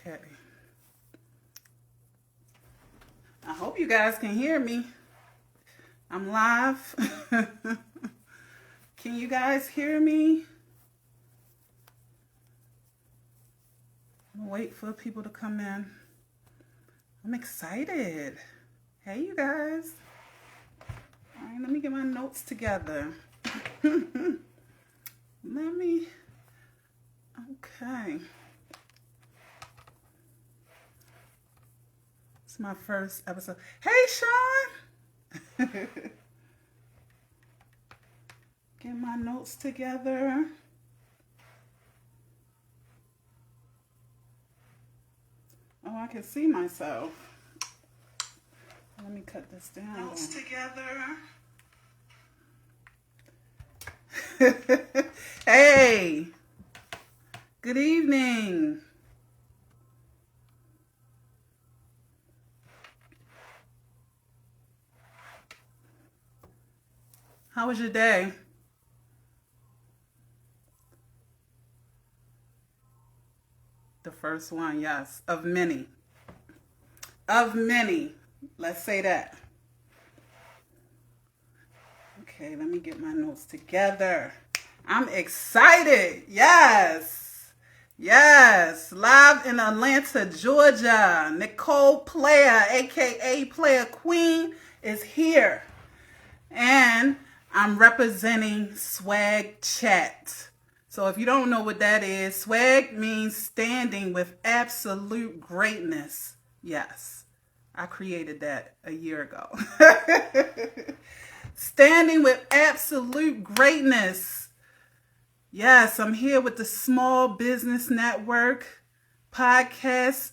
Okay. I hope you guys can hear me. I'm live. Can you guys hear me? I'm gonna wait for people to come in. I'm excited. Hey, you guys. All right, let me get my notes together. Okay. It's my first episode. Hey, Sean. Get my notes together. Oh, I can see myself. Let me cut this down. Notes together. Hey, good evening. How was your day? The first one, yes, of many. Of many. Let's say that. Okay, let me get my notes together. I'm excited. Yes. Yes. Live in Atlanta, Georgia. Nicole Player, aka Player Queen, is here. And I'm representing Swag Chat. So if you don't know what that is, swag means standing with absolute greatness. Yes, I created that a year ago. Standing with absolute greatness. Yes, I'm here with the Small Business Network podcast,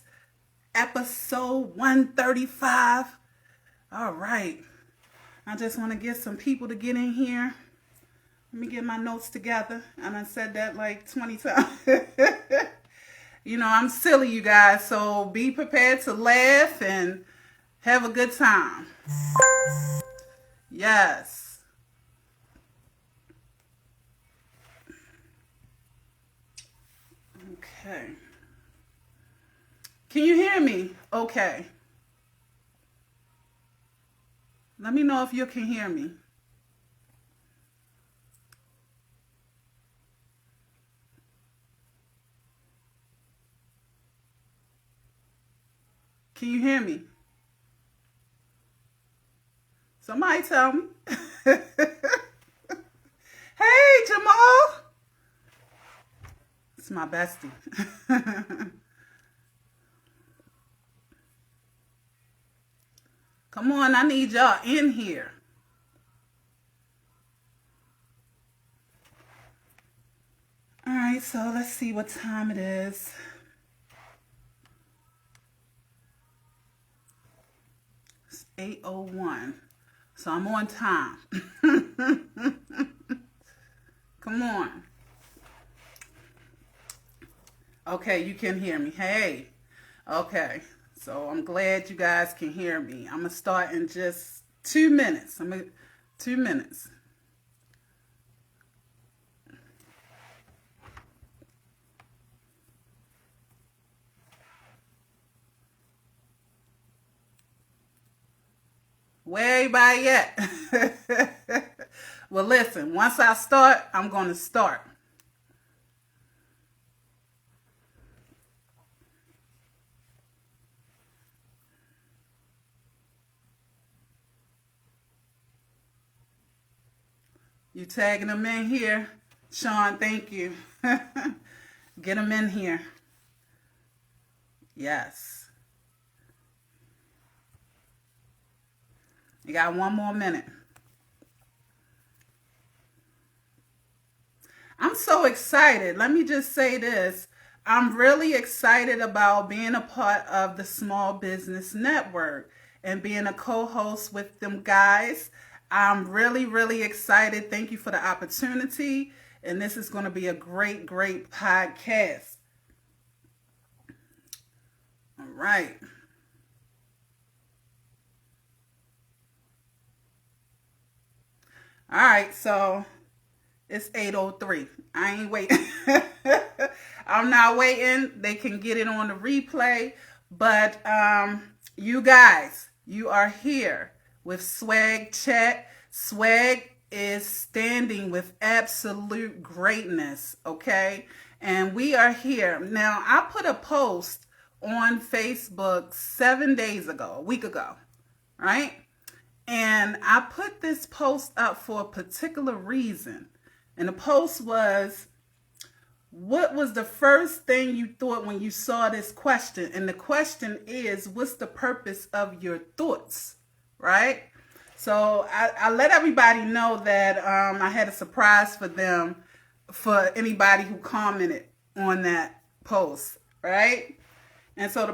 episode 135. All right. I just want to get some people to get in here. Let me get my notes together. And I said that like 20 times. You know, I'm silly, you guys. So be prepared to laugh and have a good time. Yes. Okay. Can you hear me? Okay. Let me know if you can hear me. Can you hear me? Somebody tell me. Hey, Jamal. It's my bestie. Come on, I need y'all in here. All right, so let's see what time it is. It's 8:01. So I'm on time. Come on. Okay, you can hear me. Hey. Okay. So I'm glad you guys can hear me. I'm going to start in just 2 minutes. 2 minutes. Where everybody at? Well, listen, once I start, I'm going to start. You tagging them in here? Sean, thank you. Get them in here. Yes. You got 1 more minute. I'm so excited. Let me just say this. I'm really excited about being a part of the Small Business Network and being a co-host with them guys. I'm really, really excited. Thank you for the opportunity. And this is going to be a great, great podcast. All right. All right. So It's 8:03. I ain't waiting. I'm not waiting. They can get it on the replay. But you guys, you are here with Swag Chat. Swag is standing with absolute greatness, okay? And we are here. Now, I put a post on Facebook 7 days ago, a week ago, right? And I put this post up for a particular reason. And the post was, what was the first thing you thought when you saw this question? And the question is, what's the purpose of your thoughts, right? So I let everybody know that I had a surprise for them, for anybody who commented on that post, right? And so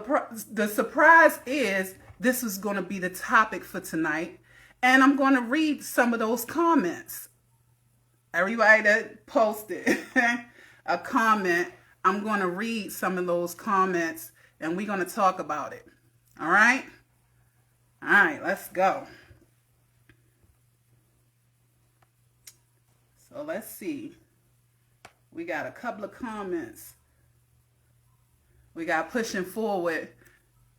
the surprise is this is going to be the topic for tonight. And I'm going to read some of those comments. Everybody that posted a comment, I'm going to read some of those comments and we're going to talk about it. All right? All right, let's go. So let's see. We got a couple of comments. We got Pushing Forward.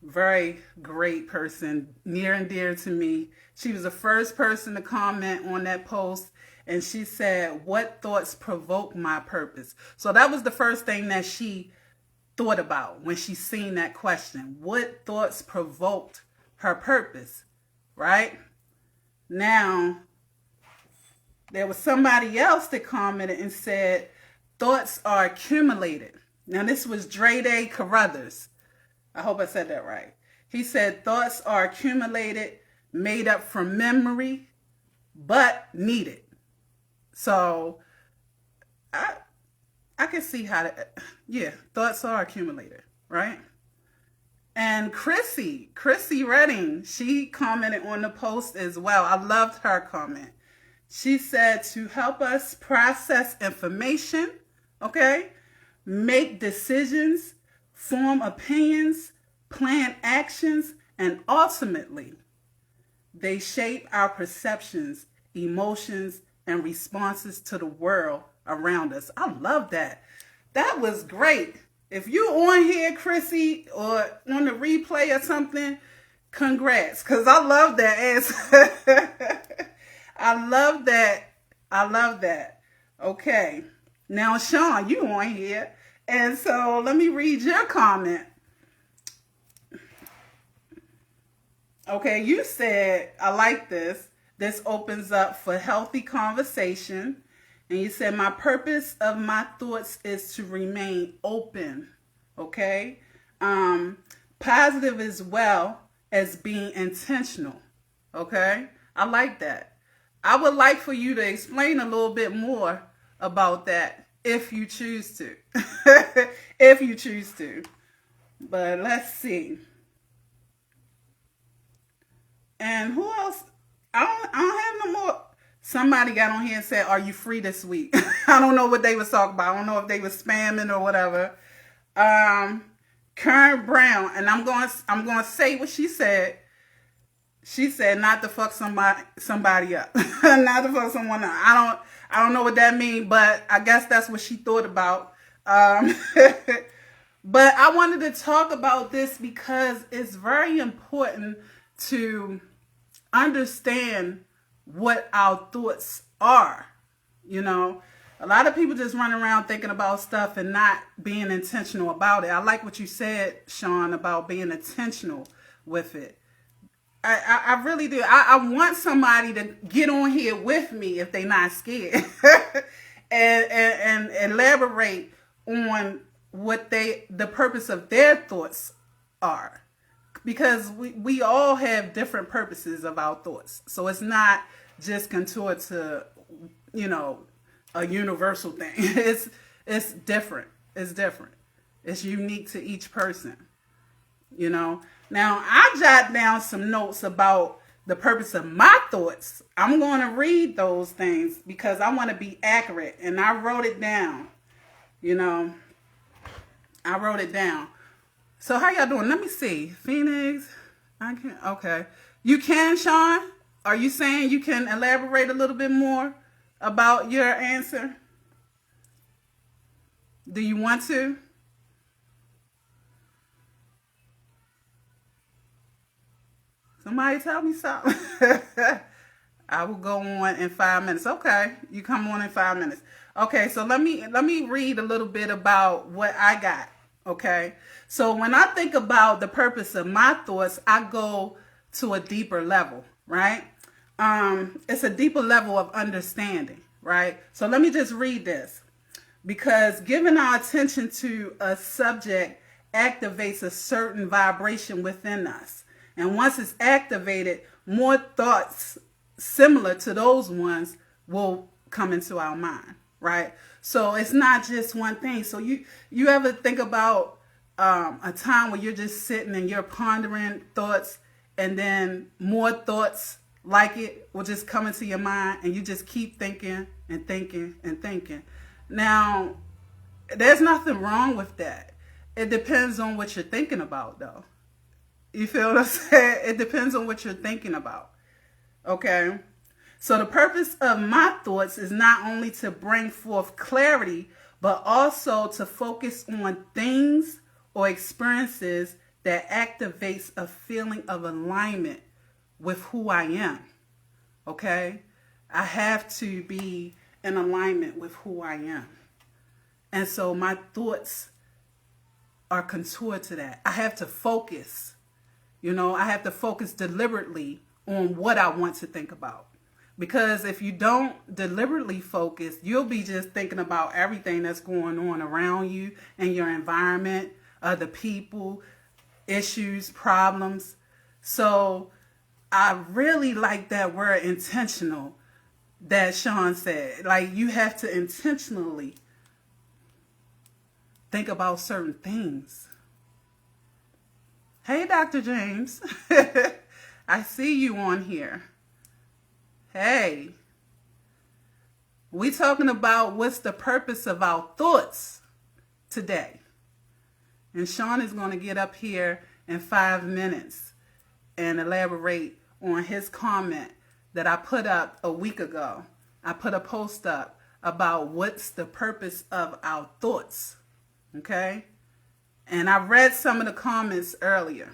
Very great person, near and dear to me. She was the first person to comment on that post, and she said, what thoughts provoke my purpose? So that was the first thing that she thought about when she seen that question. What thoughts provoked her purpose, right? Now, there was somebody else that commented and said, thoughts are accumulated. Now, this was Dre Day Carruthers. I hope I said that right. He said, thoughts are accumulated, made up from memory, but needed. So, I can see how that, yeah, thoughts are accumulated, right? And Chrissy Redding, she commented on the post as well. I loved her comment. She said to help us process information, okay, make decisions, form opinions, plan actions, and ultimately, they shape our perceptions, emotions, and responses to the world around us. I love that. That was great. If you on here, Chrissy, or on the replay or something, congrats, because I love that answer. I love that. I love that. Okay. Now, Sean, you on here. And so let me read your comment. Okay, you said, I like this. This opens up for healthy conversation. And you said, my purpose of my thoughts is to remain open. Okay? Positive as well as being intentional. Okay? I like that. I would like for you to explain a little bit more about that if you choose to. If you choose to. But let's see. And who else? I don't have no more. Somebody got on here and said, are you free this week? I don't know what they was talking about. I don't know if they was spamming or whatever. Karen Brown, and I'm going to say what she said. She said not to fuck somebody up. Not to fuck someone up. I don't know what that means, but I guess that's what she thought about. But I wanted to talk about this because it's very important to understand what our thoughts are. You know, a lot of people just run around thinking about stuff and not being intentional about it. I like what you said, Sean, about being intentional with it. I really do. I want somebody to get on here with me if they're not scared and elaborate on what the purpose of their thoughts are. Because we all have different purposes of our thoughts. So it's not just contoured to, you know, a universal thing. It's different. It's different. It's unique to each person, you know. Now, I jot down some notes about the purpose of my thoughts. I'm going to read those things because I want to be accurate. And I wrote it down, you know. I wrote it down. So how y'all doing? Let me see. Phoenix. I can. Okay. You can, Sean? Are you saying you can elaborate a little bit more about your answer? Do you want to? Somebody tell me something. I will go on in 5 minutes. Okay, you come on in 5 minutes. Okay, so let me read a little bit about what I got. Okay, so when I think about the purpose of my thoughts, I go to a deeper level, right? It's a deeper level of understanding, right? So let me just read this, because giving our attention to a subject activates a certain vibration within us. And once it's activated, more thoughts similar to those ones will come into our mind, right? So it's not just one thing. So you ever think about a time where you're just sitting and you're pondering thoughts, and then more thoughts like it will just come into your mind, and you just keep thinking and thinking and thinking. Now, there's nothing wrong with that. It depends on what you're thinking about, though. You feel what I'm saying? It depends on what you're thinking about. Okay? So the purpose of my thoughts is not only to bring forth clarity, but also to focus on things or experiences that activates a feeling of alignment with who I am. Okay? I have to be in alignment with who I am. And so my thoughts are contoured to that. I have to focus. I have to focus deliberately on what I want to think about. Because if you don't deliberately focus, you'll be just thinking about everything that's going on around you and your environment, other people, issues, problems. So I really like that word intentional that Sean said. Like, you have to intentionally think about certain things. Hey, Dr. James. I see you on here. Hey. We talking about what's the purpose of our thoughts today. And Sean is going to get up here in 5 minutes and elaborate on his comment that I put up a week ago. I put a post up about what's the purpose of our thoughts. Okay? And I read some of the comments earlier.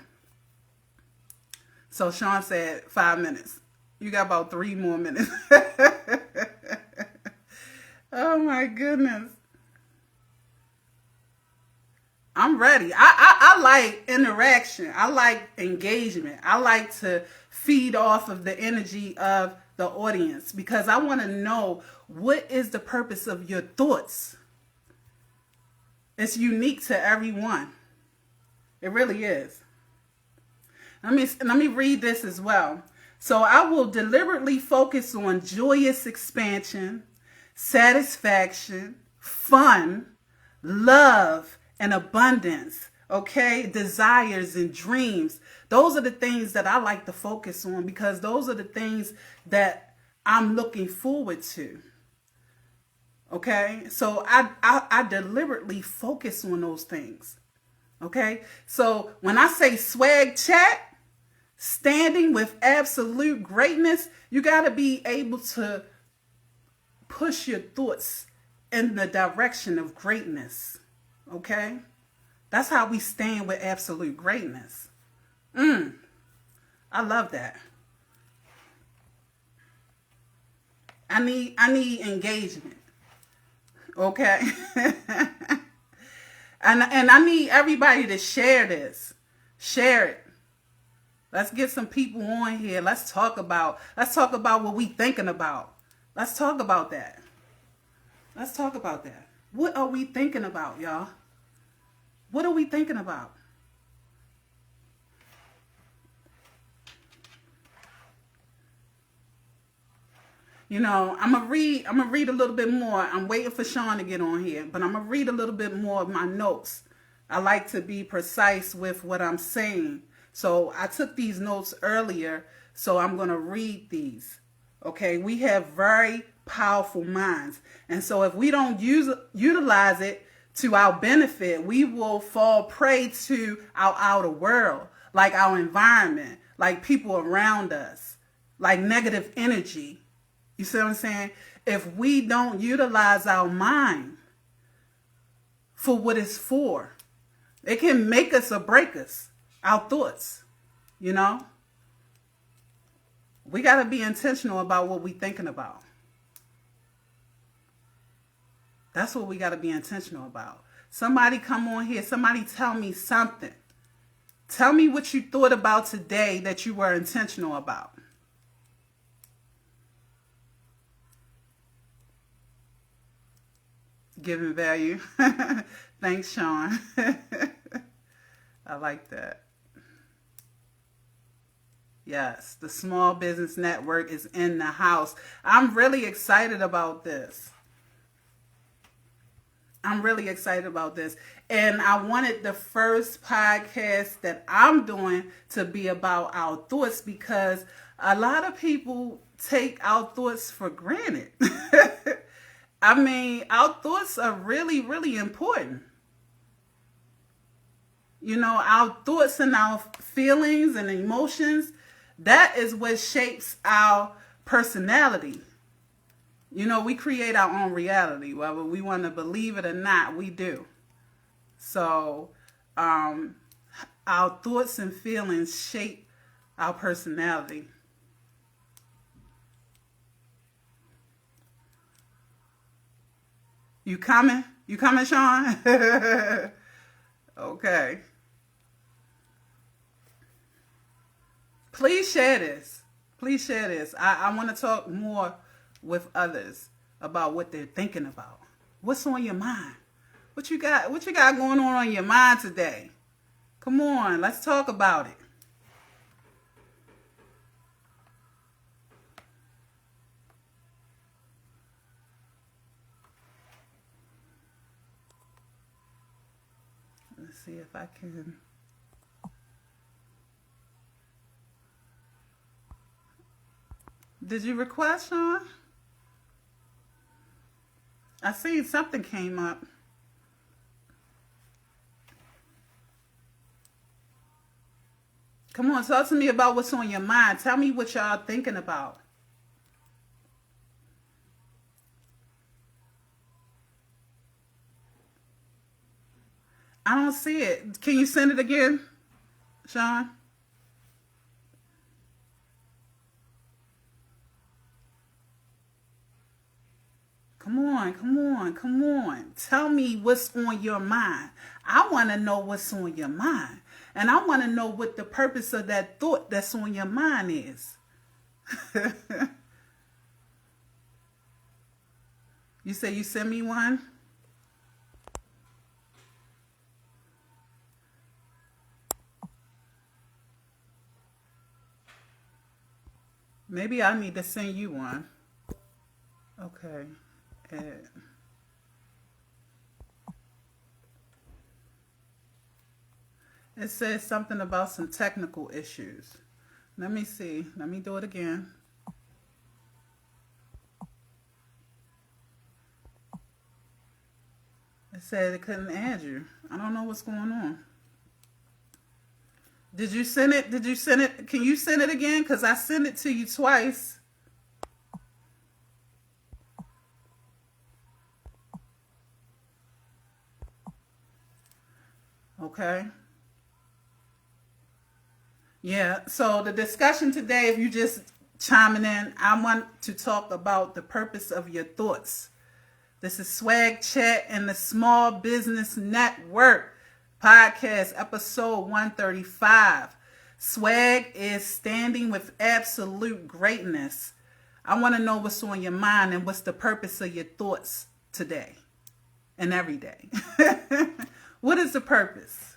So Sean said 5 minutes. You got about 3 more minutes. Oh my goodness. I'm ready. I like interaction. I like engagement. I like to feed off of the energy of the audience, because I want to know, what is the purpose of your thoughts? It's unique to everyone. It really is. Let me read this as well. So I will deliberately focus on joyous expansion, satisfaction, fun, love, and abundance. Okay? Desires and dreams. Those are the things that I like to focus on, because those are the things that I'm looking forward to. Okay? So I deliberately focus on those things. Okay? So when I say swag chat, standing with absolute greatness, you got to be able to push your thoughts in the direction of greatness. Okay? That's how we stand with absolute greatness. I love that. I need engagement. Okay? and I need everybody to share this. Share it. Let's get some people on here. Let's talk about what we thinking about. Let's talk about that. Let's talk about that. What are we thinking about, y'all? What are we thinking about? I'm gonna read a little bit more. I'm waiting for Sean to get on here, but I'm gonna read a little bit more of my notes. I like to be precise with what I'm saying. So I took these notes earlier, so I'm gonna read these. Okay, we have very powerful minds, and so if we don't utilize it to our benefit, we will fall prey to our outer world, like our environment, like people around us, like negative energy. You see what I'm saying? if we don't utilize our mind for what it's for. It can make us or break us, our thoughts, you know? We got to be intentional about what we're thinking about. That's what we got to be intentional about. Somebody come on here. Somebody tell me something. Tell me what you thought about today that you were intentional about. Giving value. Thanks, Sean. I like that. Yes, the Small Business Network is in the house. I'm really excited about this. I'm really excited about this. And I wanted the first podcast that I'm doing to be about our thoughts, because a lot of people take our thoughts for granted. I mean, our thoughts are really, really important. You know, our thoughts and our feelings and emotions, that is what shapes our personality. You know, we create our own reality. Whether we want to believe it or not, we do. So, our thoughts and feelings shape our personality. You coming? You coming, Sean? Okay. Please share this. Please share this. I want to talk more with others about what they're thinking about. What's on your mind? What you got going on your mind today? Come on, let's talk about it. Let's see if I can. Did you request, Sean? I seen something came up. Come on, talk to me about what's on your mind. Tell me what y'all thinking about. I don't see it. Can you send it again, Sean? Come on, come on, come on. Tell me what's on your mind. I want to know what's on your mind. And I want to know what the purpose of that thought that's on your mind is. You say you send me one? Maybe I need to send you one. Okay. It says something about some technical issues. Let me see. Let me do it again. It said it couldn't add you. I don't know what's going on. Did you send it? Did you send it? Can you send it again? Because I sent it to you twice. Okay. Yeah, so the discussion today, if you just chiming in, I want to talk about the purpose of your thoughts. This is Swag Chat and the Small Business Network podcast, episode 135. Swag is standing with absolute greatness. I want to know what's on your mind and what's the purpose of your thoughts today and every day. What is the purpose?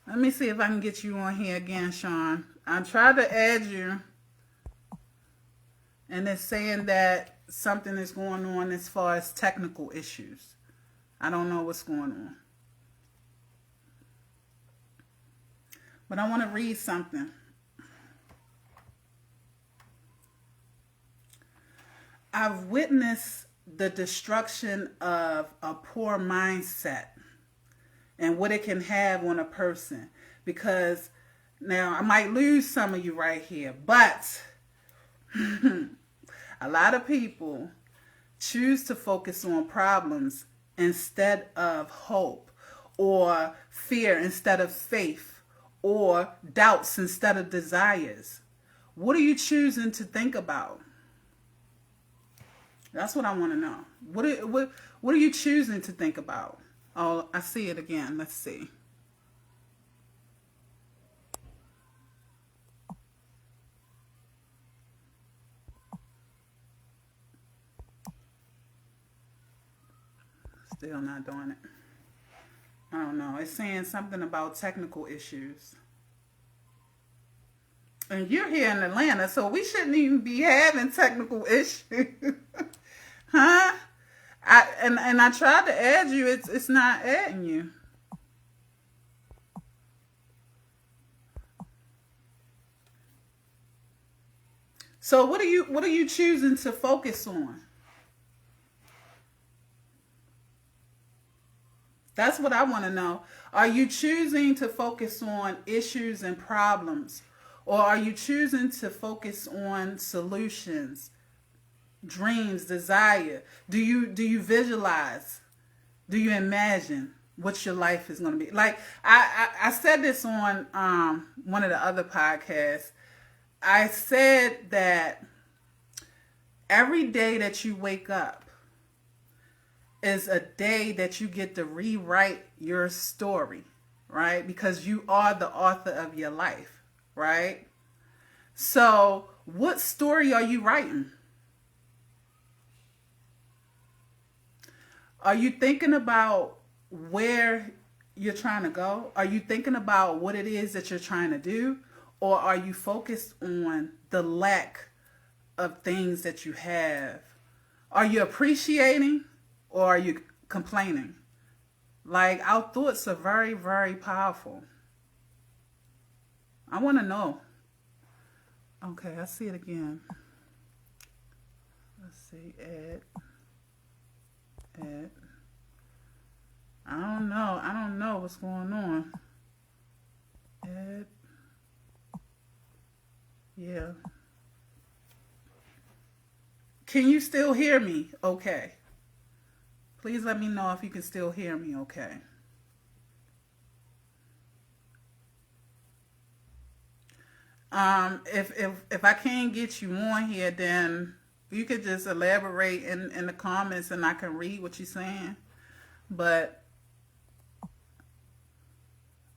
Let me see if I can get you on here again, Sean. I tried to add you, and it's saying that something is going on as far as technical issues. I don't know what's going on. But I want to read something. I've witnessed the destruction of a poor mindset and what it can have on a person. Because now I might lose some of you right here, but A lot of people choose to focus on problems instead of hope, or fear instead of faith, or doubts instead of desires. What are you choosing to think about? That's what I want to know. What are you choosing to think about? Oh, I see it again. Let's see. Still not doing it. I don't know. It's saying something about technical issues. And you're here in Atlanta, so we shouldn't even be having technical issues. Huh? I tried to add you, it's not adding you. So what are you choosing to focus on? That's what I want to know. Are you choosing to focus on issues and problems? Or are you choosing to focus on solutions, dreams, desire? Do you visualize? Do you imagine what your life is going to be? Like I said this on one of the other podcasts. I said that every day that you wake up is a day that you get to rewrite your story, right? Because you are the author of your life, right? So, what story are you writing? Are you thinking about where you're trying to go? Are you thinking about what it is that you're trying to do? Or are you focused on the lack of things that you have? Are you appreciating or are you complaining? Like, our thoughts are very, very powerful. I want to know. Okay, I see it again. Let's see, add. I don't know what's going on. Add. Yeah. Can you still hear me? Okay. Please let me know if you can still hear me okay. If I can't get you on here, then you could just elaborate in the comments and I can read what you're saying. But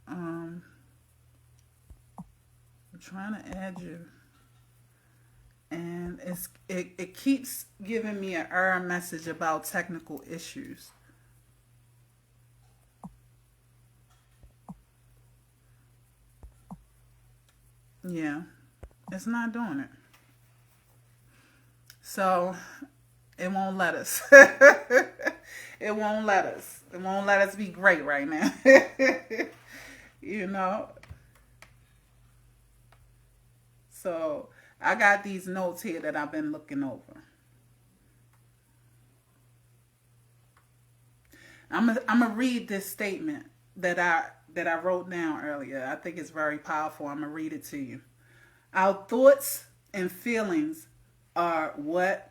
I'm trying to add you, and it keeps giving me an error message about technical issues. Yeah, it's not doing it. So it won't let us. It won't let us. It won't let us be great right now. you know. So I got these notes here that I've been looking over. I'm gonna read this statement that I wrote down earlier. I think it's very powerful. I'm gonna read it to you. Our thoughts and feelings are what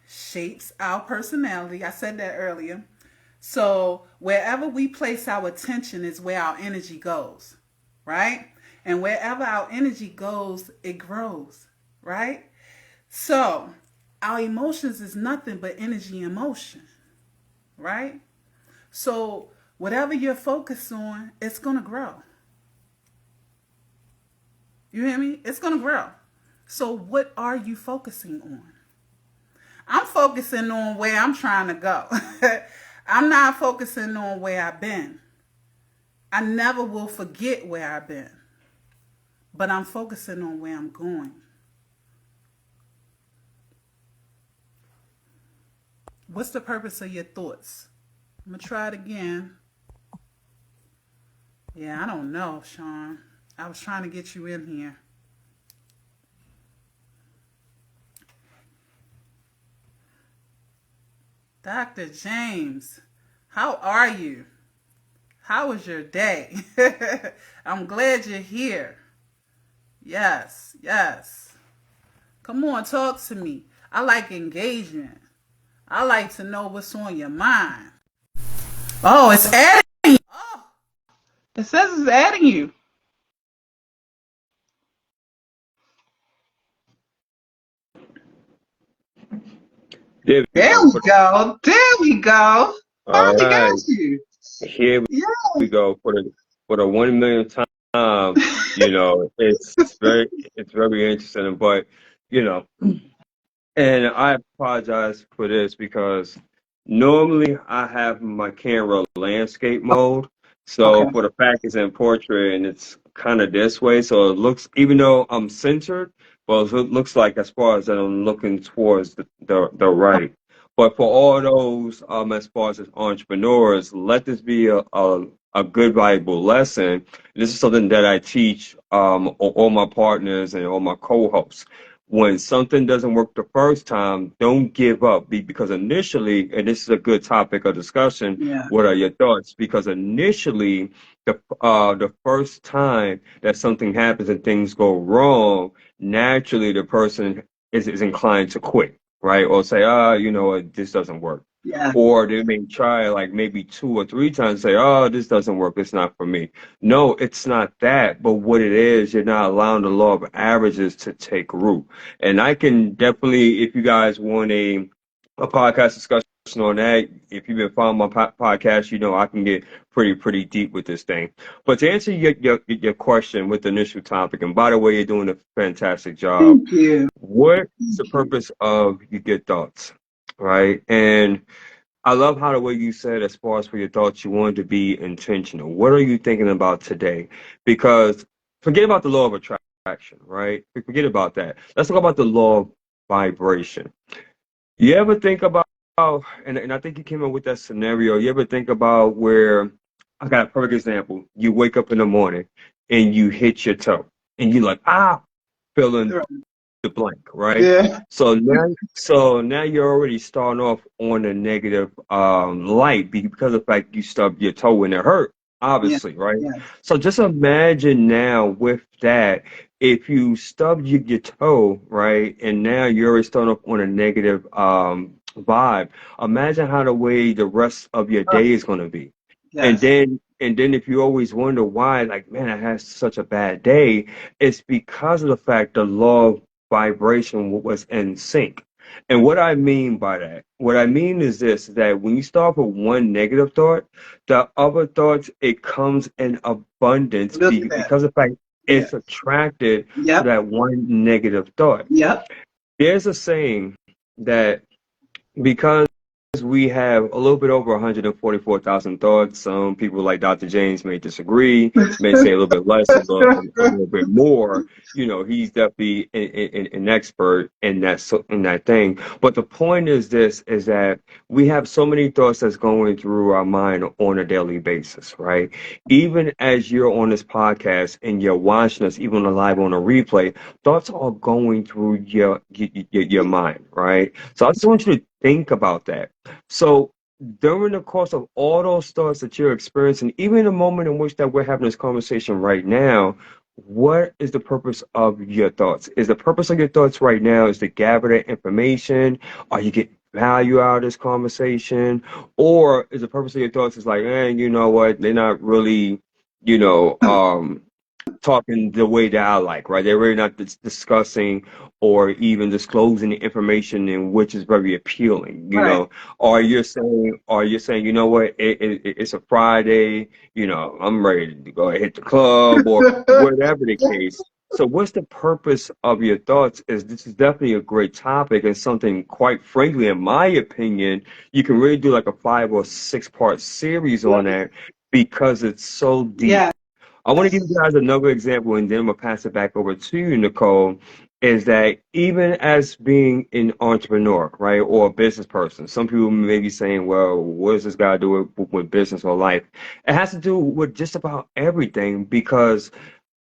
shapes our personality. I said that earlier. So wherever we place our attention is where our energy goes, right? And wherever our energy goes, it grows, right? So our emotions is nothing but energy and motion, right? So whatever you're focused on, it's going to grow. You hear me? It's going to grow. So what are you focusing on? I'm focusing on where I'm trying to go. I'm not focusing on where I've been. I never will forget where I've been. But I'm focusing on where I'm going. What's the purpose of your thoughts? I'm going to try it again. Yeah, I don't know, Sean. I was trying to get you in here. Dr. James, how are you? How was your day? I'm glad you're here. Yes, yes. Come on, talk to me. I like engagement. I like to know what's on your mind. Oh, it's adding you. Oh, it says it's adding you. There we There go. we go. There we go. All Finally got right, you. here Yeah. we go for the 1 millionth time. It's very interesting, but you know. And I apologize for this because normally I have my camera landscape mode. So Okay. for the fact it's in portrait and it's kind of this way, so it looks, even though I'm centered, well, it looks like as far as that I'm looking towards the right. But for all those as far as entrepreneurs, let this be a good valuable lesson. This is something that I teach all my partners and all my co-hosts. When something doesn't work the first time, don't give up because initially, and this is a good topic of discussion, Yeah. what are your thoughts? Because initially, the first time that something happens and things go wrong, naturally the person is inclined to quit, right? Or say, you know what, this doesn't work. Yeah. Or they may try like maybe 2 or 3 times and say, oh, this doesn't work, it's not for me. No, it's not that. But what it is, you're not allowing the law of averages to take root. And I can definitely, if you guys want a podcast discussion on that, if you've been following my podcast, you know I can get pretty deep with this thing. But to answer your question with the initial topic, and by the way, you're doing a fantastic job. Thank you. What is the Thank you. purpose of your good thoughts, right? And I love how the way you said, as far as for your thoughts, you wanted to be intentional. What are you thinking about today? Because forget about the law of attraction, right? Forget about that. Let's talk about the law of vibration. You ever think about, and I think you came up with that scenario, you ever think about where, I got a perfect example. You wake up in the morning and you hit your toe and you're like, feeling the blank, right? Yeah. So now you're already starting off on a negative light because of the fact you stubbed your toe and it hurt, Yeah. obviously, right? Yeah. So just imagine now with that, if you stubbed your toe, right, and now you're already starting off on a negative vibe, imagine how the way the rest of your day is going to be. And Yes. then if you always wonder why, like, man, I had such a bad day, it's because of the fact the law of vibration was in sync. And what I mean by that, what I mean is this, that when you start with one negative thought, the other thoughts, it comes in abundance Look at that. because of the fact Yeah. it's attracted to Yep. that one negative thought. Yep. There's a saying that because we have a little bit over 144,000 thoughts. Some people like Dr. James may disagree, may say a little bit less, a little bit more. You know, he's definitely an expert in in that thing. But the point is this, is that we have so many thoughts that's going through our mind on a daily basis, right? Even as you're on this podcast and you're watching us, even live on a replay, thoughts are going through your mind, right? So I just want you to think about that. So during the course of all those thoughts that you're experiencing, even the moment in which that we're having this conversation right now, what is the purpose of your thoughts? Is the purpose of your thoughts right now is to gather that information? Are you getting value out of this conversation? Or is the purpose of your thoughts is like, you know what, they're not really, you know, talking the way that I like, right? They're really not discussing or even disclosing the information in which is very appealing, you Right. know. Or you're saying, you know what, it's a Friday, you know, I'm ready to go hit the club or whatever the case. So what's the purpose of your thoughts? Is this is definitely a great topic and something, quite frankly, in my opinion, you can really do like a 5 or 6 part series on Right. that because it's so deep. Yes. I want to give you guys another example, and then I'm gonna pass it back over to you, Nicole. Is that even as being an entrepreneur, right, or a business person, some people may be saying, "Well, what does this guy do with business or life?" It has to do with just about everything because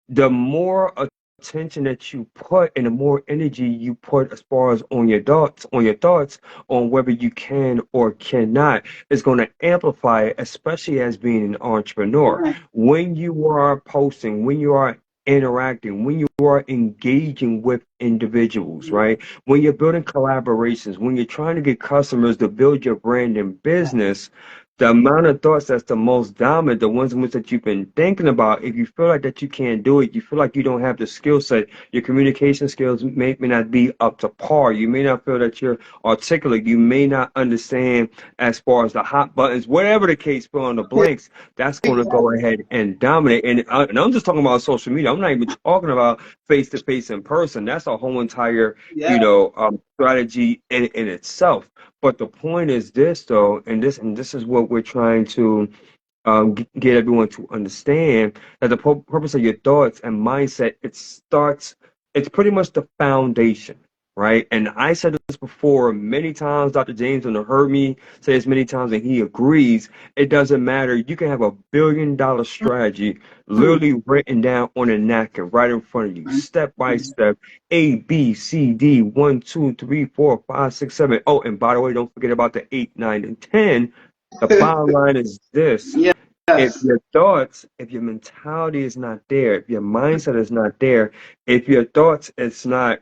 the more attention that you put and the more energy you put as far as on your thoughts on whether you can or cannot is going to amplify it, especially as being an entrepreneur. Right. When you are posting, when you are interacting, when you are engaging with individuals, right? When you're building collaborations, when you're trying to get customers to build your brand and business, the amount of thoughts that's the most dominant, the ones in which that you've been thinking about, if you feel like that you can't do it, you feel like you don't have the skill set, your communication skills may not be up to par. You may not feel that you're articulate. You may not understand as far as the hot buttons, whatever the case, fill in the blanks, that's going to go ahead and dominate. And I'm just talking about social media. I'm not even talking about face to face in person. That's a whole entire, Yeah. strategy in itself. But the point is this, though, and this is what we're trying to get everyone to understand, that the purpose of your thoughts and mindset, it's pretty much the foundation, right? And I said this before many times. Dr. James and heard me say this many times, and he agrees. It doesn't matter. You can have $1 billion strategy literally written down on a napkin right in front of you, step by step, A, B, C, D, 1, 2, 3, 4, 5, 6, 7. Oh, and by the way, don't forget about the 8, 9, and 10. The bottom line is this: if Yes. your thoughts, if your mentality is not there, if your mindset is not there, if your thoughts is not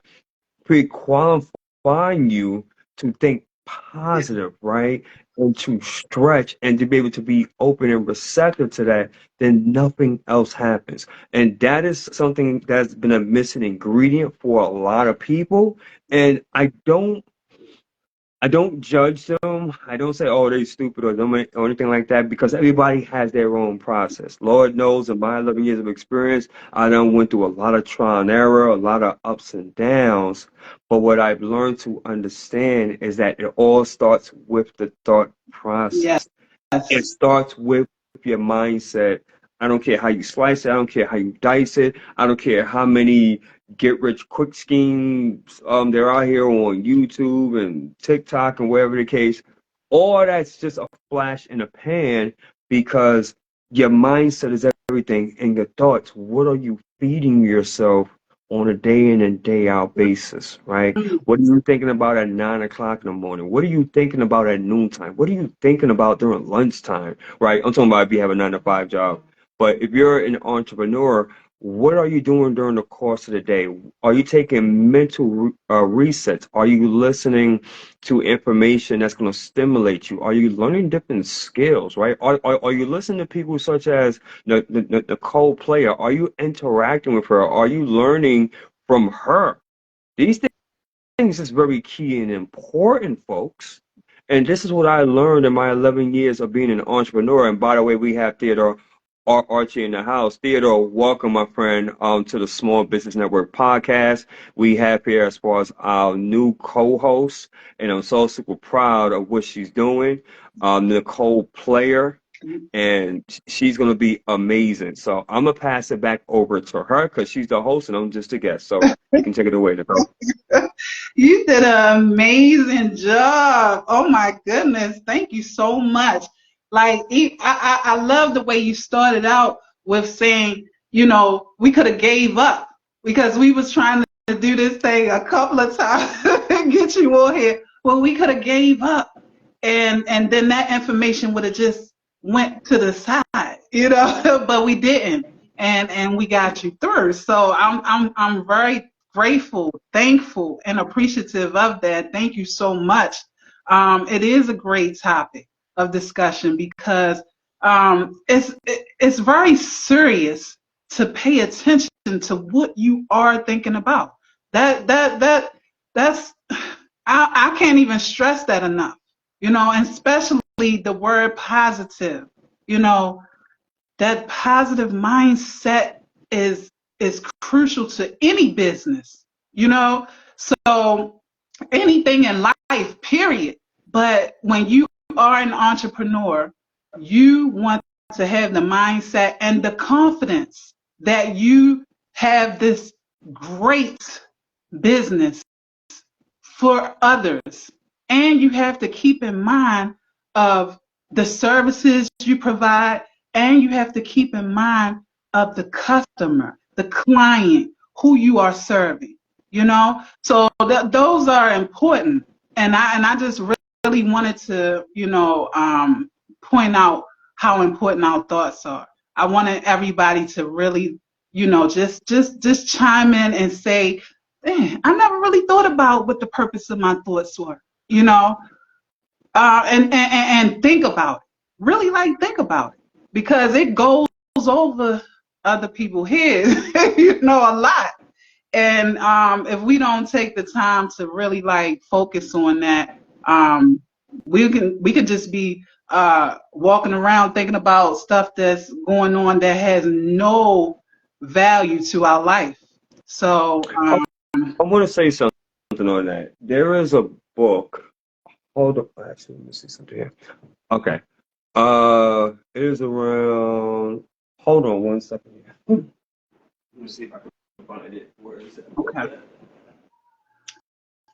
pre-qualifying you to think positive, right? And to stretch and to be able to be open and receptive to that, then nothing else happens. And that is something that's been a missing ingredient for a lot of people. And I don't judge them. I don't say, oh, they're stupid or dumb or anything like that, because everybody has their own process. Lord knows, in my 11 years of experience, I done went through a lot of trial and error, a lot of ups and downs. But what I've learned to understand is that it all starts with the thought Yes. process. It starts with your mindset. I don't care how you slice it. I don't care how you dice it. I don't care how many get rich quick schemes there are here on YouTube and TikTok and wherever the case. All that's just a flash in the pan, because your mindset is everything, and your thoughts. What are you feeding yourself on a day in and day out basis, right? What are you thinking about at 9 o'clock in the morning? What are you thinking about at noontime? What are you thinking about during lunchtime, right? I'm talking about if you have a 9 to 5 job. But if you're an entrepreneur, what are you doing during the course of the day? Are you taking mental resets? Are you listening to information that's going to stimulate you? Are you learning different skills, right? Are you listening to people such as the Nicole player? Are you interacting with her? Are you learning from her? These things is very key and important, folks. And this is what I learned in my 11 years of being an entrepreneur. And by the way, we have Theodore Archie in the house. Theodore, welcome, my friend, to the Small Business Network podcast. We have here as far as our new co-host, and I'm so super proud of what she's doing, Nicole Player, and she's going to be amazing. So I'm going to pass it back over to her because she's the host and I'm just a guest. So you can take it away, Nicole. You did an amazing job. Oh my goodness. Thank you so much. Like, I love the way you started out with saying, we could have gave up because we was trying to do this thing a couple of times and get you on here. Well, we could have gave up, and then that information would have just went to the side, but we didn't. And we got you through. So I'm very grateful, thankful, and appreciative of that. Thank you so much. It is a great topic of discussion because it's very serious to pay attention to what you are thinking about. That's I can't even stress that enough. And especially the word positive. That positive mindset is crucial to any business. So anything in life, period. But when you are an entrepreneur, you want to have the mindset and the confidence that you have this great business for others. And you have to keep in mind of the services you provide, and you have to keep in mind of the customer, the client, who you are serving. So those are important. And I just really wanted to point out how important our thoughts are. I wanted everybody to really just chime in and say, I never really thought about what the purpose of my thoughts were, and think about it. Really, like, think about it, because it goes over other people's heads, a lot. And if we don't take the time to really like focus on that, we could just be walking around thinking about stuff that's going on that has no value to our life. So I want to say something on that. There is a book. Hold up. Actually, let me see something here. Okay. It is around. Hold on one second here. Let me see if I can find it. Where is it? okay.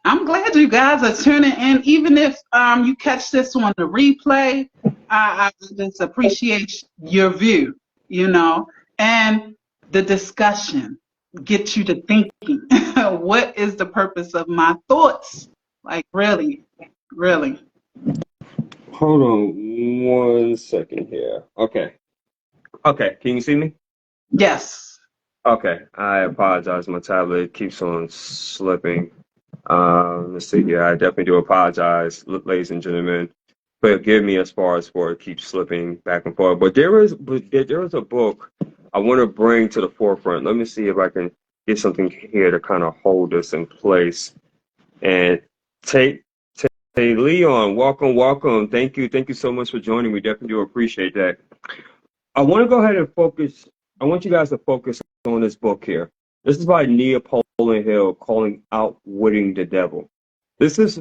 I'm glad you guys are tuning in, even if you catch this on the replay. I just appreciate your view, and the discussion. Get you to thinking. What is the purpose of my thoughts? Like, really, really. Hold on one second here. Okay. Okay. Can you see me? Yes. Okay. I apologize. My tablet keeps on slipping. Let's see here. I definitely do apologize, ladies and gentlemen. Forgive me as far as for it keeps slipping back and forth. But there is a book I want to bring to the forefront. Let me see if I can get something here to kind of hold this in place. And take Hey Leon, welcome. Thank you so much for joining. We definitely do appreciate that. I want to go ahead and focus. I want you guys to focus on this book here. This is by Napoleon Hill, calling Outwitting the Devil. This is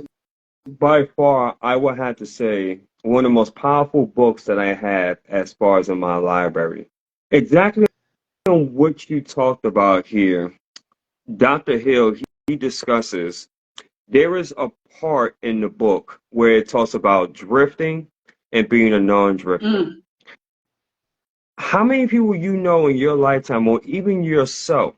by far, I would have to say, one of the most powerful books that I have as far as in my library. Exactly on what you talked about here, Dr. Hill, he discusses. There is a part in the book where it talks about drifting and being a non-drifter. How many people you know in your lifetime, or even yourself,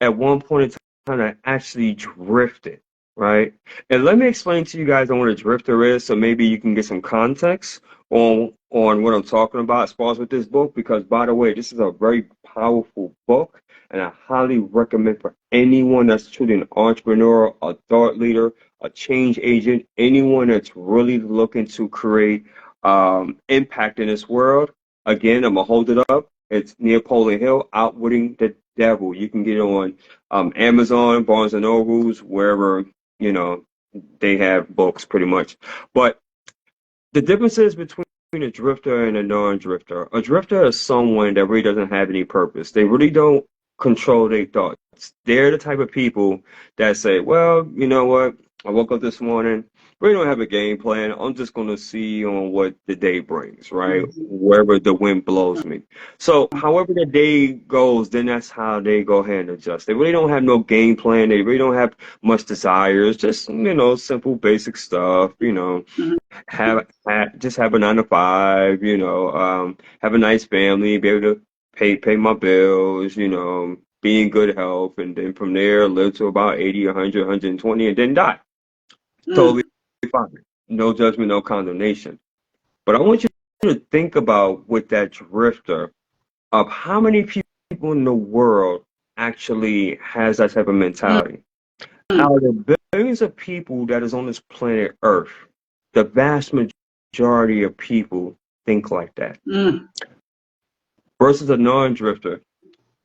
at one point in time that actually drifted, right? And let me explain to you guys on what a drifter is, so maybe you can get some context on what I'm talking about as far as with this book. Because, by the way, this is a very powerful book, and I highly recommend for anyone that's truly an entrepreneur, a thought leader, a change agent, anyone that's really looking to create impact in this world. Again, I'm gonna hold it up. It's Napoleon Hill, Outwitting the Devil. You can get it on Amazon, Barnes and Nobles, wherever they have books, pretty much. But the differences between a drifter and a non-drifter. A drifter is someone that really doesn't have any purpose. They really don't control their thoughts. They're the type of people that say, well, you know what? I woke up this morning, really don't have a game plan. I'm just going to see on what the day brings, right? Wherever the wind blows me. So however the day goes, then that's how they go ahead and adjust. They really don't have no game plan. They really don't have much desires, just, simple basic stuff, just have a 9 to 5, have a nice family, be able to pay my bills, be in good health, and then from there live to about 80, 100, 120, and then die. Totally fine. No judgment, no condemnation. But I want you to think about with that drifter of how many people in the world actually has that type of mentality. Out of the billions of people that is on this planet Earth, the vast majority of people think like that. Versus a non-drifter.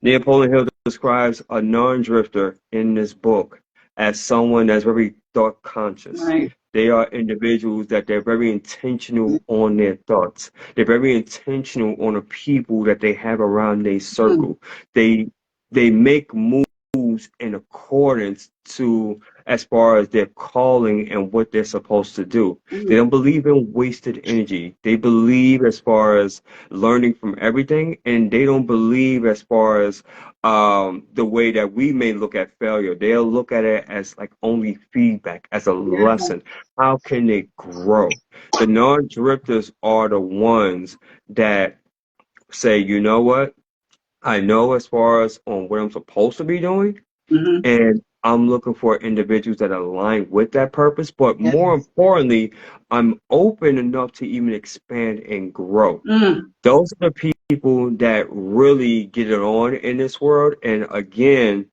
Napoleon Hill describes a non-drifter in this book as someone that's very thought conscious. Right. They are individuals that they're very intentional on their thoughts. They're very intentional on the people that they have around their circle. They make moves in accordance to as far as their calling and what they're supposed to do. They don't believe in wasted energy. They believe as far as learning from everything, and they don't believe as far as the way that we may look at failure. They'll look at it as like only feedback, as a lesson. How can they grow? The non-drifters are the ones that say, you know what? I know as far as on what I'm supposed to be doing, and I'm looking for individuals that align with that purpose. But Yes. more importantly, I'm open enough to even expand and grow. Mm. Those are the people that really get it on in this world. And again,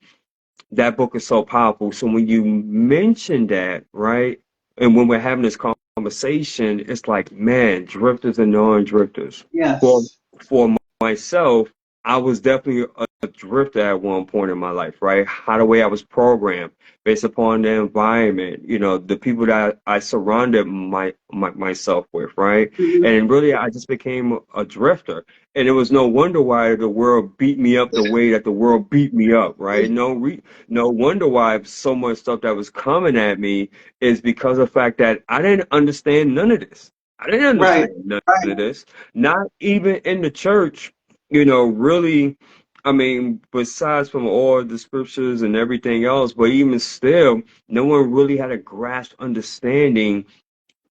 that book is so powerful. So when you mention that, right, and when we're having this conversation, it's like, man, drifters and non-drifters. For Yes. for myself, I was definitely a drifter at one point in my life, right? How the way I was programmed based upon the environment, the people that I surrounded myself with, right? Mm-hmm. And really, I just became a drifter. And it was no wonder why the world beat me up the way that the world beat me up, right? No wonder why so much stuff that was coming at me is because of the fact that I didn't understand none of this. I didn't Right. understand none of this. Not even in the church, really. I mean, besides from all the scriptures and everything else, but even still, no one really had a grasp understanding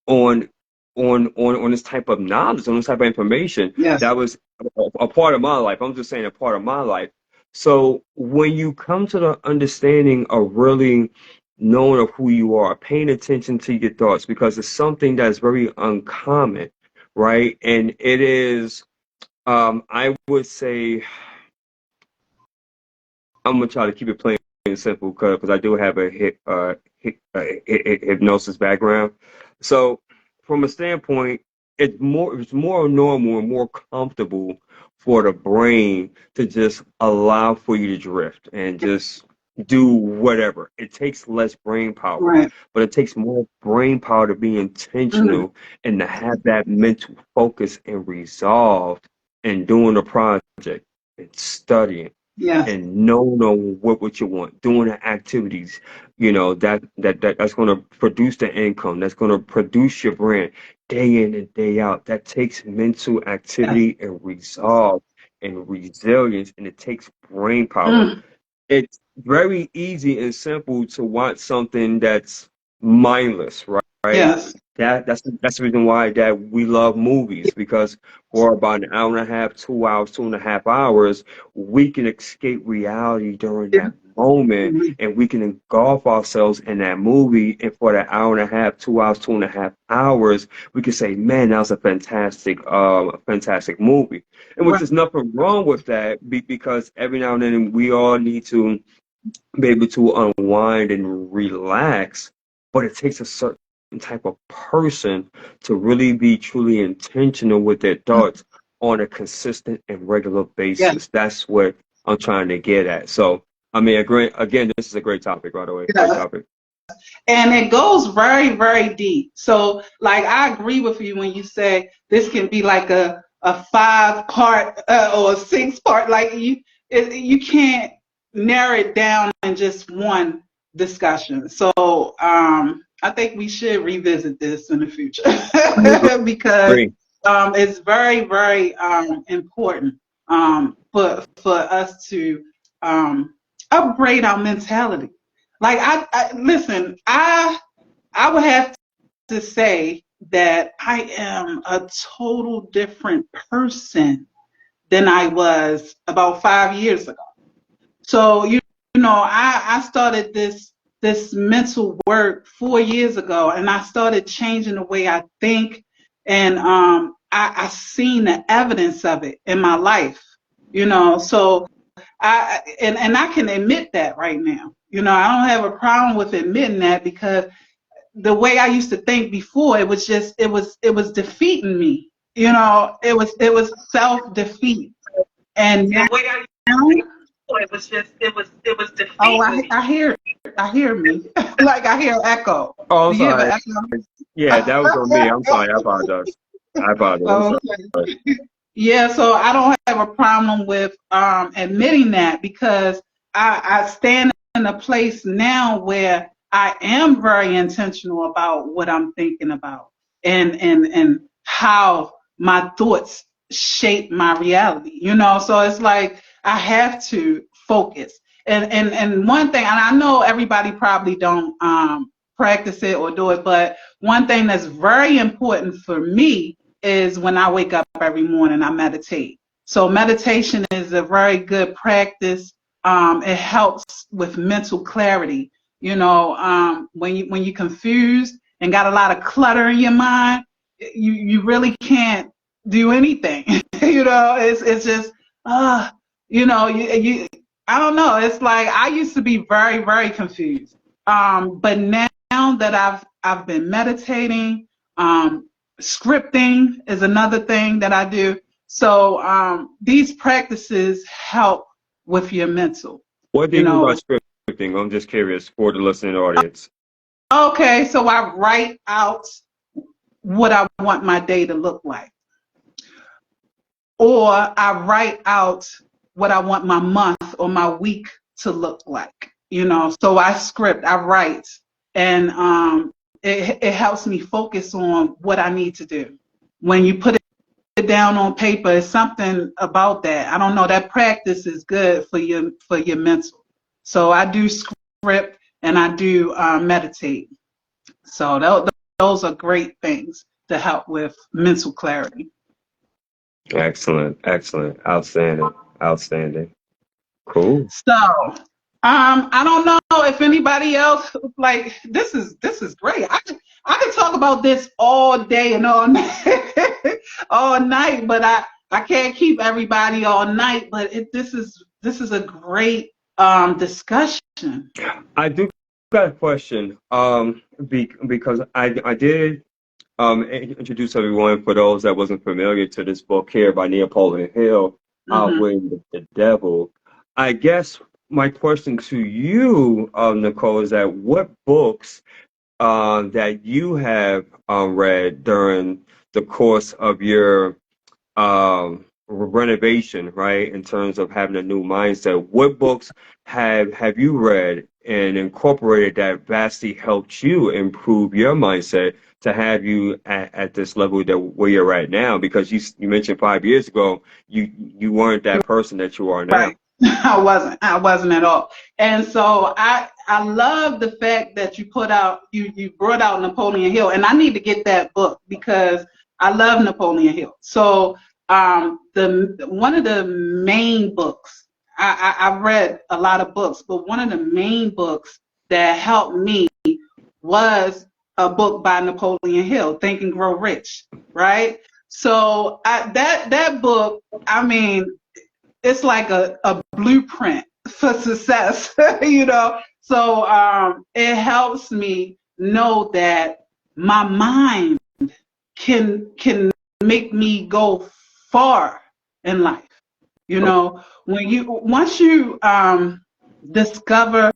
on on this type of knowledge, on this type of information Yes. that was a part of my life. I'm just saying a part of my life. So when you come to the understanding of really knowing of who you are, paying attention to your thoughts, because it's something that's very uncommon, right? And it is, I would say, I'm gonna try to keep it plain and simple because I do have a hypnosis background. So, from a standpoint, it's more normal and more comfortable for the brain to just allow for you to drift and just do whatever. It takes less brain power, Right. but it takes more brain power to be Mm. intentional and to have that mental focus and resolve and doing the project and studying Yes. and knowing what you want, doing the activities, that's going to produce the income, that's going to produce your brand day in and day out. That takes mental Yes. activity and resolve and resilience, and it takes brain power. Mm. It's very easy and simple to watch something that's mindless, right? Yes. That's the reason why that we love movies, because for about an hour and a half, 2 hours, 2.5 hours, we can escape reality during Yeah. that moment, Mhm. and we can engulf ourselves in that movie. And for that hour and a half, 2 hours, 2.5 hours, we can say, "Man, that was a fantastic movie." And which Right. is nothing wrong with that, because every now and then we all need to be able to unwind and relax, but it takes a certain type of person to really be truly intentional with their Mm. thoughts on a consistent and regular Yes. basis. That's what I'm trying to get at. So, I mean, again, this is a great topic, by the way. Great Yes. topic. And it goes very, very deep. So, like, I agree with you when you say this can be like a 5 part or a 6 part. Like, you can't narrow it down in just one discussion. So, I think we should revisit this in the future I because agree. it's very, very important for us to upgrade our mentality. Like I listen, I would have to say that I am a total different person than I was about 5 years ago. So I started this mental work 4 years ago, and I started changing the way I think, and I seen the evidence of it in my life. So and I can admit that right now. I don't have a problem with admitting that because the way I used to think before, it was defeating me. It was self defeat. And The way I used now, to think, it was oh, defeating me. I hear me. Like I hear echo. Oh, I'm Do you have sorry. an Yeah, that was on me. I'm echo? sorry. I apologize. I apologize. I'm Okay. sorry. Yeah, so I don't have a problem with admitting that because I stand in a place now where I am very intentional about what I'm thinking about and how my thoughts shape my reality. So it's like I have to focus. And one thing, and I know everybody probably don't practice it or do it, but one thing that's very important for me is when I wake up every morning, I meditate. So meditation is a very good practice It helps with mental clarity. You know, when you confused and got a lot of clutter in your mind, you really can't do anything. You know, it's just you know, you I don't know. It's like I used to be very, very confused. But now that I've been meditating, scripting is another thing that I do. So these practices help with your mental. What do You you mean by know, scripting? I'm just curious for the listening audience. okay, so I write out what I want my day to look like, or I write out what I want my month or my week to look like. You know, so I script, I write, and it helps me focus on what I need to do. When you put it down on paper, it's something about that. I don't know. That practice is good for your mental. So I do script and I do meditate. So those are great things to help with mental clarity. Excellent, excellent, outstanding, outstanding. Cool. So, I don't know if anybody else like this is great. I could talk about this all day and all night, all night, but I can't keep everybody all night. But this is a great discussion. I do got a question. Because I did introduce everyone for those that wasn't familiar to this book here by Napoleon Hill, Hmm. Outwitting the Devil. I guess my question to you, Nicole, is that what books that you have read during the course of your renovation, right? In terms of having a new mindset, what books have you read and incorporated that vastly helped you improve your mindset to have you at this level that where you're at now? Because you mentioned 5 years ago you weren't that person that you are now. Right. I wasn't at all. And so I love the fact that you brought out Napoleon Hill, and I need to get that book because I love Napoleon Hill. So the one of the main books, I've read a lot of books, but one of the main books that helped me was a book by Napoleon Hill, Think and Grow Rich, right? So that book, I mean, it's like a blueprint for success, you know. So it helps me know that my mind can make me go far in life. You know, when you once you discover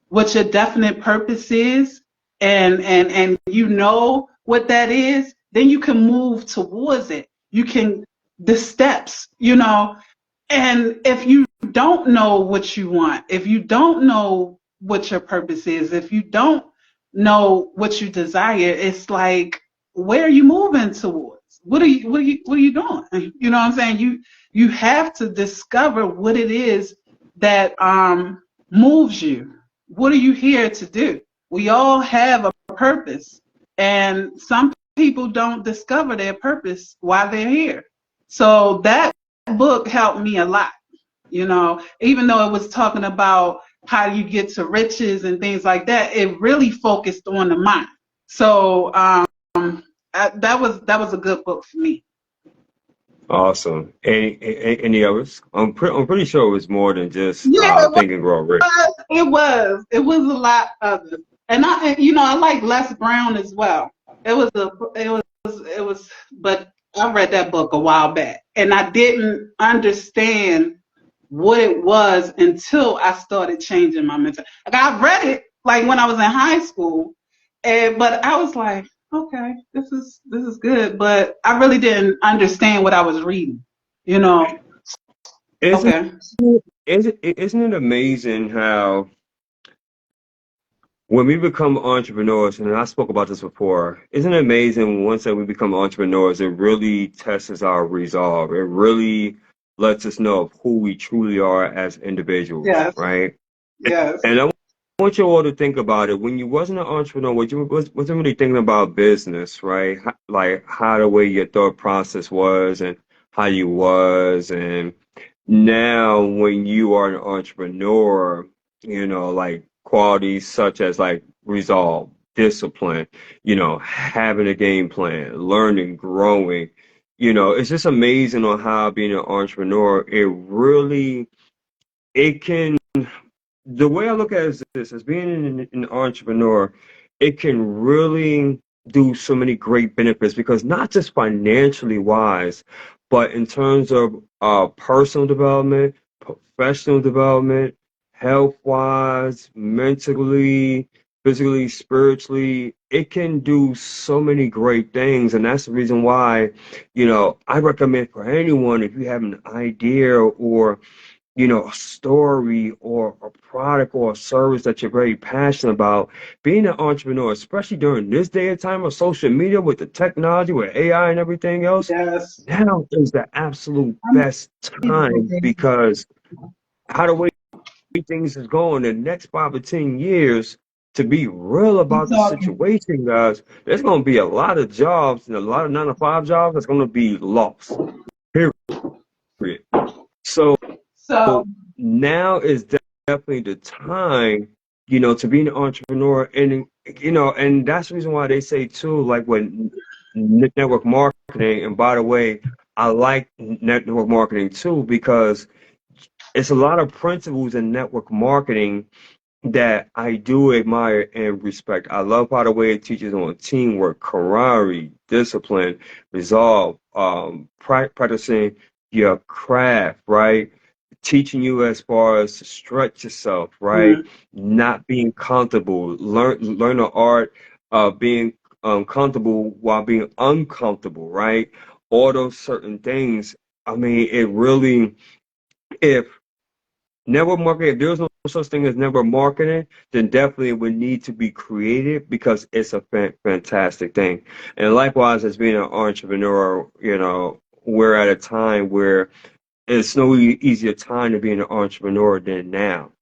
what your definite purpose is, and you know what that is, then you can move towards it. You can the steps, you know, and if you don't know what you want, if you don't know what your purpose is, if you don't know what you desire, it's like, where are you moving towards? What are you doing? You know what I'm saying? You have to discover what it is that moves you. What are you here to do? We all have a purpose, and some people don't discover their purpose while they're here. So that book helped me a lot, you know, even though it was talking about how you get to riches and things like that, it really focused on the mind. So that was a good book for me. Awesome. Any others? I'm pretty sure it was more than just Yeah, Think and Grow Rich. it was a lot of it, and you know, I like Les Brown as well. But I read that book a while back, and I didn't understand what it was until I started changing my mental. Like I read it like when I was in high school, and but I was like, okay, this is good, but I really didn't understand what I was reading. You know? Isn't Okay. isn't it amazing how when we become entrepreneurs, and I spoke about this before, isn't it amazing once that we become entrepreneurs, it really tests our resolve. It really lets us know of who we truly are as individuals, Yes. right? Yes. And I want you all to think about it. When you wasn't an entrepreneur, what you wasn't really thinking about business, right? Like how the way your thought process was and how you was and now when you are an entrepreneur, like qualities such as like resolve, discipline, having a game plan, learning, growing, it's just amazing on how being an entrepreneur, it can, the way I look at it is this, as being an entrepreneur, it can really do so many great benefits because not just financially wise, but in terms of personal development, professional development, health wise, mentally, physically, spiritually, it can do so many great things. And that's the reason why, I recommend for anyone if you have an idea or a story or a product or a service that you're very passionate about, being an entrepreneur, especially during this day and time of social media with the technology, with AI and everything else, Yes. now is the absolute I'm best time because how the way things is going the next 5 or 10 years, to be real about the talking. situation, guys, there's going to be a lot of jobs and a lot of 9 to 5 jobs that's going to be lost. Period. So So, now is definitely the time, to be an entrepreneur, and and that's the reason why they say too, like when network marketing. And by the way, I like network marketing too because it's a lot of principles in network marketing that I do admire and respect. I love how the way it teaches on teamwork, camaraderie, discipline, resolve, practicing your craft, right? Teaching you as far as to stretch yourself, right? mm, Not being comfortable, learn the art of being comfortable while being uncomfortable, right? All those certain things. I mean, it really, if network marketing, if there's no such thing as network marketing, then definitely it would need to be created because it's a fantastic thing. And likewise, as being an entrepreneur, we're at a time where it's no easier time to be an entrepreneur than now.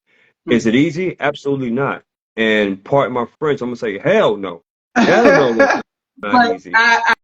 Is mm. it easy? Absolutely not. And pardon my French, I'm gonna say hell no. Hell no, it's not But easy.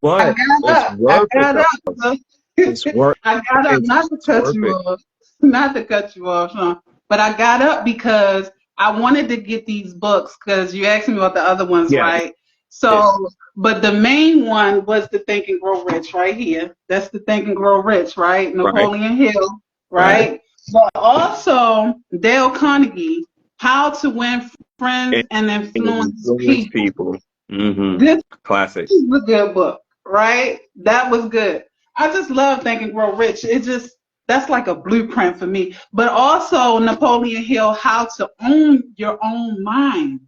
But I got it's up. I worth it got though. up. So It's worth I got up it's not to cut worth you it. off, not to cut you off, Sean, but I got up because I wanted to get these books because you asked me about the other ones, Yeah, right? yeah, So, but the main one was the Think and Grow Rich right here. That's the Think and Grow Rich, right? right, Napoleon Hill, right. right? But also Dale Carnegie, How to Win Friends And, and and Influence influence People. people. Mm-hmm. This Classic. is a good book, right? That was good. I just love Think and Grow Rich. It just that's like a blueprint for me. But also Napoleon Hill, How to Own Your Own Mind.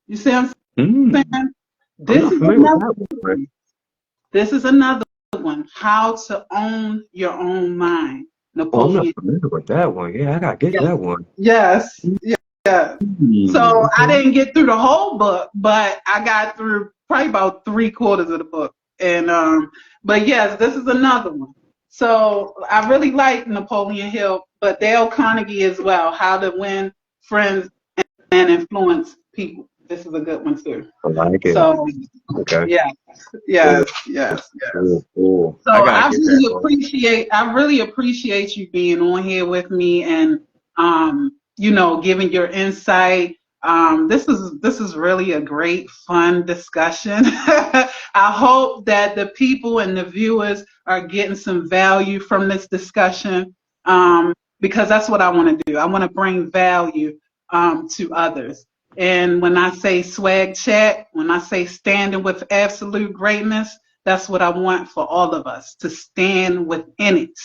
You see what I'm Mm. saying? I'm This not is familiar with another that one. one. This is another one. How to Own Your Own Mind. Oh, I'm not Napoleon. familiar with that one. Yeah, I gotta get Yeah. that one. Yes. Yeah. So I Okay. didn't get through the whole book, but I got through probably about 3/4 of the book. And but yes, this is another one. So I really like Napoleon Hill, but Dale Carnegie as well. How to Win Friends and Influence People. This is a good one too. I like it. So Okay. yes, Cool, yes, yes, cool, yes. cool. So I gotta get that one. I really appreciate you being on here with me and giving your insight. This is really a great fun discussion. I hope that the people and the viewers are getting some value from this discussion. Because that's what I want to do. I want to bring value to others. And when I say swag chat, when I say standing with absolute greatness, that's what I want for all of us to stand within it,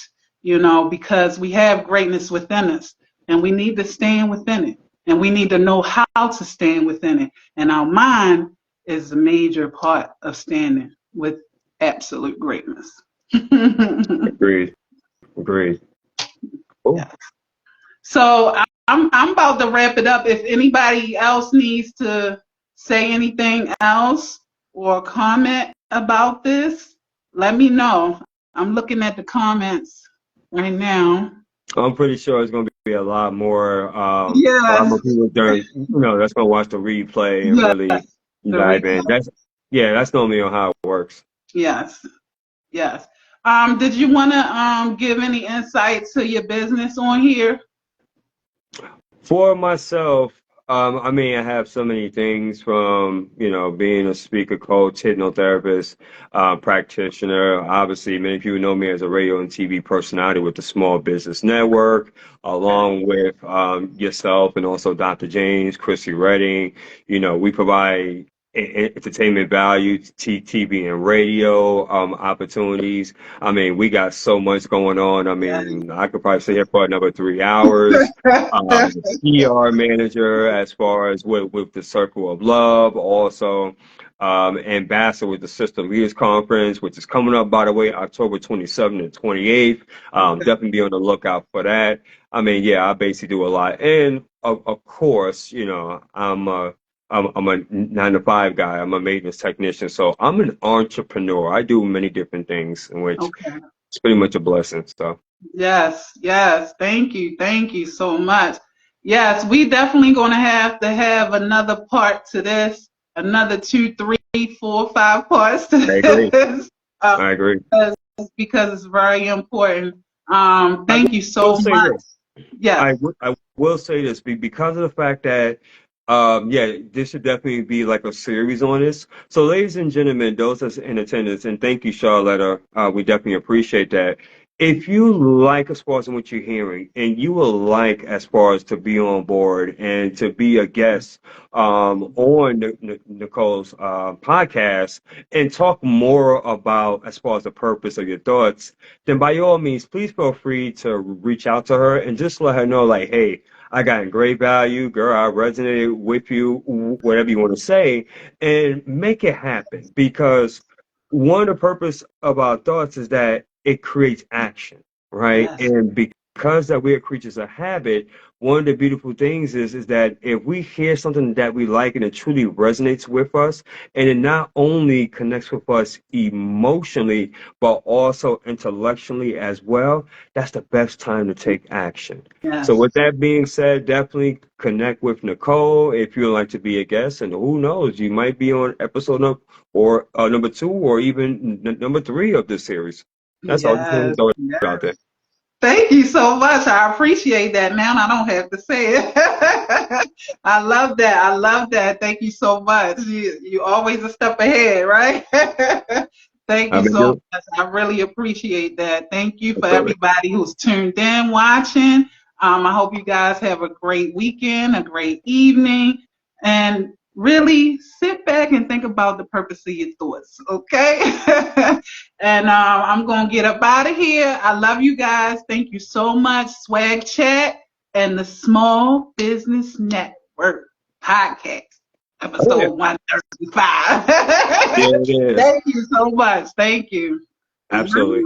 because we have greatness within us and we need to stand within it and we need to know how to stand within it. And our mind is a major part of standing with absolute greatness. Agreed. Agreed. Cool. Yeah. So I'm about to wrap it up. If anybody else needs to say anything else or comment about this, let me know. I'm looking at the comments right now. I'm pretty sure it's gonna be a lot Yes, more people during, that's gonna watch the replay and yes, really the dive in. replay. That's normally on how it works. Yes, yes. Did you want to give any insight to your business on here? For myself, I mean, I have so many things from, being a speaker, coach, hypnotherapist, practitioner. Obviously, many people know me as a radio and TV personality with the Small Business Network, Okay. along with yourself and also Dr. James, Chrissy Redding. We provide entertainment value, TV and radio opportunities. I mean, we got so much going on. I Yeah. mean, I could probably stay here for another 3 hours. PR manager as far as with the Circle of Love, also ambassador with the Sister Leaders Conference, which is coming up, by the way, October 27th and 28th. Definitely be on the lookout for that. I mean, yeah, I basically do a lot. And of course, I'm a 9 to 5 guy. I'm a maintenance technician. So I'm an entrepreneur. I do many different things, in which Okay. it's pretty much a blessing. So. Yes, yes. Thank you. Thank you so much. Yes, we definitely going to have another part to this, another 2, 3, 4, 5 parts to I agree. this, I agree. because it's very important. I Thank you will so say much. this. Yes, I will say this because of the fact that yeah, this should definitely be like a series on this. So, ladies and gentlemen, those that's in attendance, and thank you, Charlotta. We definitely appreciate that. If you like as far as what you're hearing, and you would like as far as to be on board and to be a guest on Nicole's podcast and talk more about as far as the purpose of your thoughts, then by all means, please feel free to reach out to her and just let her know, like, hey, I got great value, girl. I resonated with you, whatever you want to say, and make it happen. Because one of the purpose of our thoughts is that it creates action, right? yes, And because that we are creatures of habit, one of the beautiful things is that if we hear something that we like and it truly resonates with us, and it not only connects with us emotionally, but also intellectually as well, that's the best time to take action. So yes. with that being said, definitely connect with Nicole if you'd like to be a guest, and who knows, you might be on episode number 2 or even number 3 of this series. That's all. Just want to Yes, throw it yes. out there. Thank you so much. I appreciate that. Now I don't have to say it. I love that. I love that. Thank you so much. You always a step ahead, right? Thank I you mean, so you're much. I really appreciate that. Thank you for absolutely. everybody who's tuned in watching. I hope you guys have a great weekend, a great evening, and really sit back and think about the purpose of your thoughts, okay? And I'm going to get up out of here. I love you guys. Thank you so much. Swag Chat and the Small Business Network podcast, Oh yeah, episode 135. yeah, it is. Thank you so much. Thank you. Absolutely.